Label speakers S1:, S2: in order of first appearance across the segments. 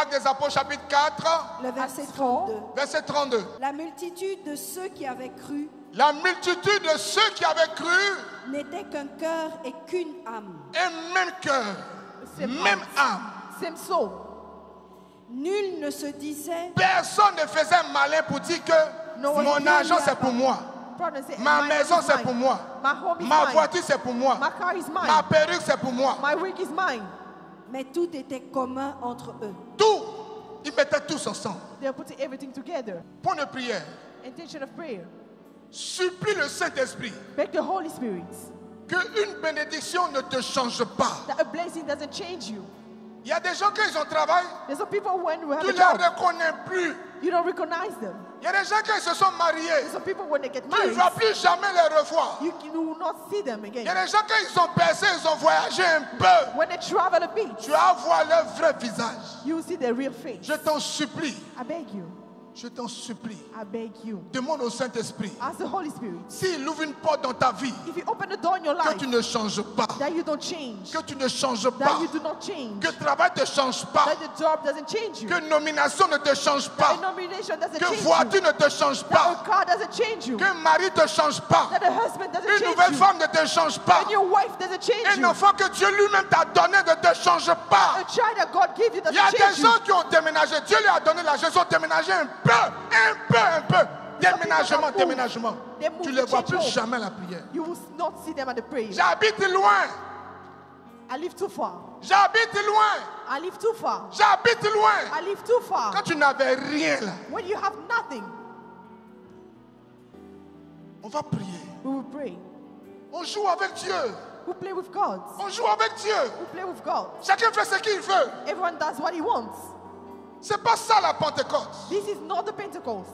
S1: Actes des Apôtres chapitre 4,
S2: le verset 32.
S1: verset 32.
S2: La multitude de ceux qui avaient cru
S1: La multitude de ceux qui avaient cru,
S2: n'était qu'un cœur et qu'une âme.
S1: un même cœur, même âme.
S3: Same soul.
S2: Nul ne se disait
S1: Personne ne faisait malin pour dire que mon argent c'est pour moi. Ma maison c'est pour moi. Ma voiture c'est pour moi.
S3: My car is mine.
S1: Ma perruque c'est pour moi.
S3: My wig is mine.
S2: mais tout était commun entre eux.
S1: Tout. Ils mettaient tous ensemble.
S3: They are putting everything together.
S1: Point de prière.
S3: Intention of prayer.
S1: Supplie le Saint-Esprit
S3: Beg the Holy Spirit
S1: qu'une bénédiction ne te change pas.
S3: that a blessing doesn't change you.
S1: Il y a des gens qui ils ont travaillé,
S3: There's some people when you have
S1: tu
S3: a
S1: ne
S3: job,
S1: les reconnais plus.
S3: you don't recognize them.
S1: Il y a des gens qui se sont mariés,
S3: There's some people when they get
S1: tu ne
S3: married,
S1: vas plus jamais les revoir.
S3: you will not see them
S1: Il y
S3: again.
S1: a des gens qui ils ont percé, ils ont voyagé un peu.
S3: When they travel a bit,
S1: Tu vas voir leur vrai visage.
S3: you will see their real face.
S1: Je t'en supplie,
S3: I beg you.
S1: je t'en supplie.
S3: I beg you.
S1: Demande au Saint-Esprit,
S3: Ask the Holy Spirit.
S1: s'il ouvre une porte dans ta vie,
S3: If you open the door in your
S1: que
S3: life,
S1: tu ne changes pas,
S3: that you don't change,
S1: que tu ne changes pas,
S3: that you do not change,
S1: que le travail ne te change pas,
S3: that the job doesn't change you,
S1: que nomination ne te change pas,
S3: that nomination doesn't
S1: que
S3: change you,
S1: voiture ne te change
S3: that
S1: pas,
S3: a car doesn't change you,
S1: que mari ne te change pas,
S3: that a husband doesn't
S1: une
S3: change
S1: nouvelle
S3: you,
S1: femme ne te change pas,
S3: and your wife doesn't change
S1: un
S3: you,
S1: enfant que Dieu lui-même t'a donné ne te change pas.
S3: a child that God gave you
S1: Il y a
S3: doesn't
S1: des
S3: change you.
S1: gens qui ont déménagé, Dieu lui a donné l'argent, ils ont déménagé un peu. Déménagement.
S3: They move
S1: Tu ne
S3: to
S1: les vois
S3: change
S1: plus
S3: home.
S1: jamais à la prière.
S3: You will not see them at the prayer.
S1: J'habite loin,
S3: I live too far.
S1: j'habite loin,
S3: I live too far.
S1: j'habite loin.
S3: I live too far.
S1: Quand tu n'avais rien là,
S3: When you have nothing,
S1: on va prier.
S3: we will pray.
S1: On joue avec Dieu.
S3: We play with God.
S1: On joue avec Dieu.
S3: We play with God.
S1: Chacun fait ce qu'il veut.
S3: Everyone does what he wants.
S1: C'est pas ça la Pentecôte.
S3: This is not the Pentecost.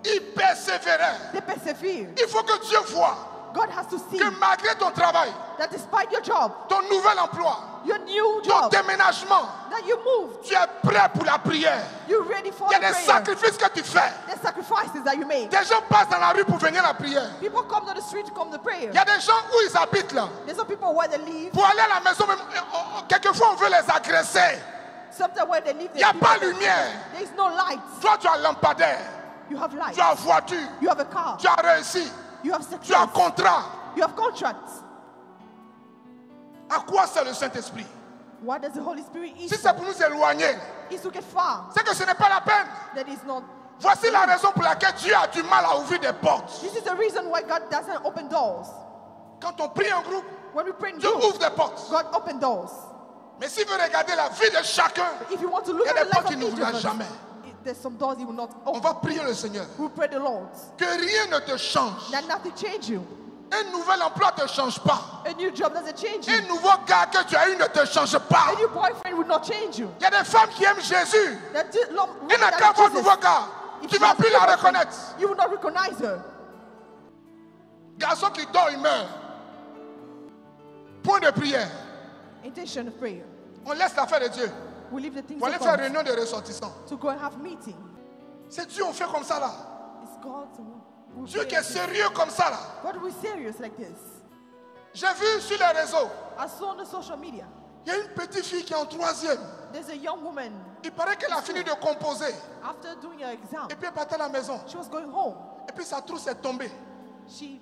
S1: Il persévérait.
S3: They persevere.
S1: Il faut que Dieu voie
S3: God has to see
S1: que malgré ton travail,
S3: that despite your job,
S1: ton nouvel emploi,
S3: your new
S1: ton
S3: job,
S1: déménagement,
S3: that you moved,
S1: tu es prêt pour la prière.
S3: you're ready for
S1: Il y a
S3: the
S1: des
S3: prayer.
S1: sacrifices que tu fais.
S3: The sacrifices that you make.
S1: Des gens passent dans la rue pour venir à la prière.
S3: People come to the street to come to prayer.
S1: Il y a des gens où ils habitent là.
S3: There's some people where they live.
S1: Pour aller à la maison, même, quelquefois on veut les agresser.
S3: Sometimes where they live,
S1: Il n'y a pas de lumière.
S3: there is no light.
S1: Toi, tu as lampadaire,
S3: You have light.
S1: tu as voiture,
S3: You have a car.
S1: tu as réussi,
S3: You have
S1: tu as
S3: success.
S1: contrat.
S3: You have contracts.
S1: À quoi sert le Saint-Esprit?
S3: What does the Holy Spirit
S1: Si
S3: is
S1: c'est pour nous éloigner,
S3: is to get far.
S1: c'est que ce n'est pas la peine.
S3: That is not.
S1: Voici la raison pour laquelle Dieu a du mal à ouvrir des portes.
S3: This is the reason why God doesn't open doors.
S1: Quand on prie en groupe,
S3: When we pray in
S1: Dieu
S3: group,
S1: ouvre des portes.
S3: God open doors.
S1: Mais s'il veut regarder la vie de chacun,
S3: If you want to
S1: il
S3: look
S1: y a
S3: at
S1: des
S3: the life
S1: portes
S3: of
S1: qu'il
S3: each
S1: n'ouvrira
S3: of us,
S1: jamais.
S3: there's some doors He will not
S1: On
S3: open.
S1: va prier le Seigneur.
S3: We pray the Lord
S1: Que rien ne te change.
S3: that nothing change you.
S1: Un nouvel emploi ne te change pas.
S3: A new job doesn't change
S1: Un
S3: you.
S1: nouveau gars que tu as eu ne te change pas.
S3: A new boyfriend will not change you.
S1: Il y a des femmes qui aiment Jésus.
S3: That
S1: Elle n'a qu'à avoir un nouveau gars. Tu ne vas plus la reconnaître.
S3: You will not recognize her.
S1: Garçon qui dort, il meurt. Point de prière.
S3: Intention of prayer.
S1: On laisse l'affaire de Dieu.
S3: We leave the things
S1: Pour aller
S3: of
S1: faire
S3: God
S1: réunion de ressortissants.
S3: to go and have meeting.
S1: C'est Dieu, on fait comme ça là.
S3: It's God. We
S1: Dieu
S3: pray
S1: qui est
S3: like this.
S1: sérieux comme ça là.
S3: God will be serious like this.
S1: J'ai vu sur les réseaux,
S3: I saw on the social media.
S1: il y a une petite fille qui est en troisième.
S3: There's a young woman,
S1: Il paraît qu'elle a fini de composer.
S3: after doing her exam,
S1: Et puis elle partait à la maison.
S3: she was going home.
S1: Et puis sa trousse est tombée.
S3: She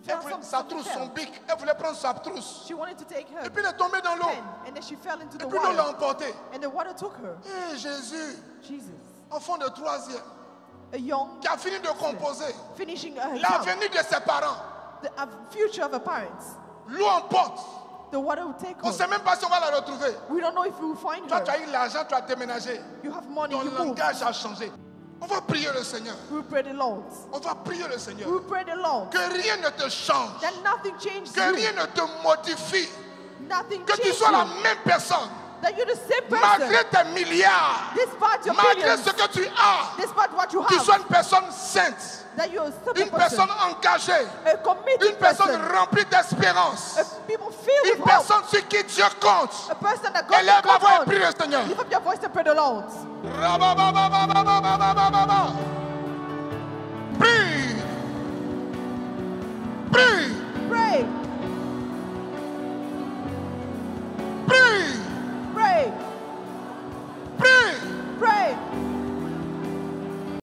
S1: Elle
S3: fell
S1: voulait-
S3: some,
S1: sa
S3: something
S1: trousse,
S3: fell.
S1: son bic. Elle voulait prendre sa trousse.
S3: She wanted to take her
S1: Et puis elle est tombée dans l'eau.
S3: pen, and then she fell into
S1: Et
S3: the
S1: puis l'eau l'a
S3: water,
S1: emportée.
S3: and the water took her.
S1: Eh, Jésus,
S3: Jesus,
S1: enfant de troisième,
S3: a young,
S1: qui a fini de composer.
S3: finishing her exam,
S1: L'avenir de ses parents.
S3: the future of her parents.
S1: L'eau emporte.
S3: The water will take
S1: On ne
S3: her.
S1: sait même pas si on va la retrouver.
S3: We don't know if we will find
S1: Toi, tu as
S3: her.
S1: eu l'argent, tu as déménagé.
S3: You have money,
S1: Ton
S3: you move.
S1: langage a changé. On va prier le Seigneur.
S3: We will pray the Lord.
S1: On va prier le Seigneur.
S3: We will pray the Lord.
S1: Que rien ne te change.
S3: That nothing changes
S1: Que
S3: you.
S1: rien ne te modifie.
S3: Nothing
S1: Que tu
S3: changes
S1: sois la
S3: you.
S1: même personne.
S3: That you're the same person.
S1: Malgré tes milliards.
S3: Despite your
S1: Malgré
S3: millions.
S1: ce que tu as.
S3: Despite what you
S1: Tu
S3: have.
S1: sois une personne sainte.
S3: That you're a simple
S1: Une
S3: person.
S1: personne engagée.
S3: A committed
S1: Une personne
S3: person.
S1: remplie d'espérance.
S3: A people filled
S1: Une
S3: with hope.
S1: personne sur qui Dieu compte.
S3: A person that God
S1: Élève
S3: can
S1: la voix et
S3: count
S1: prie
S3: on.
S1: le Seigneur.
S3: Lift up your voice and pray the Lord.
S1: Rabababababababababa. Prie. Prie.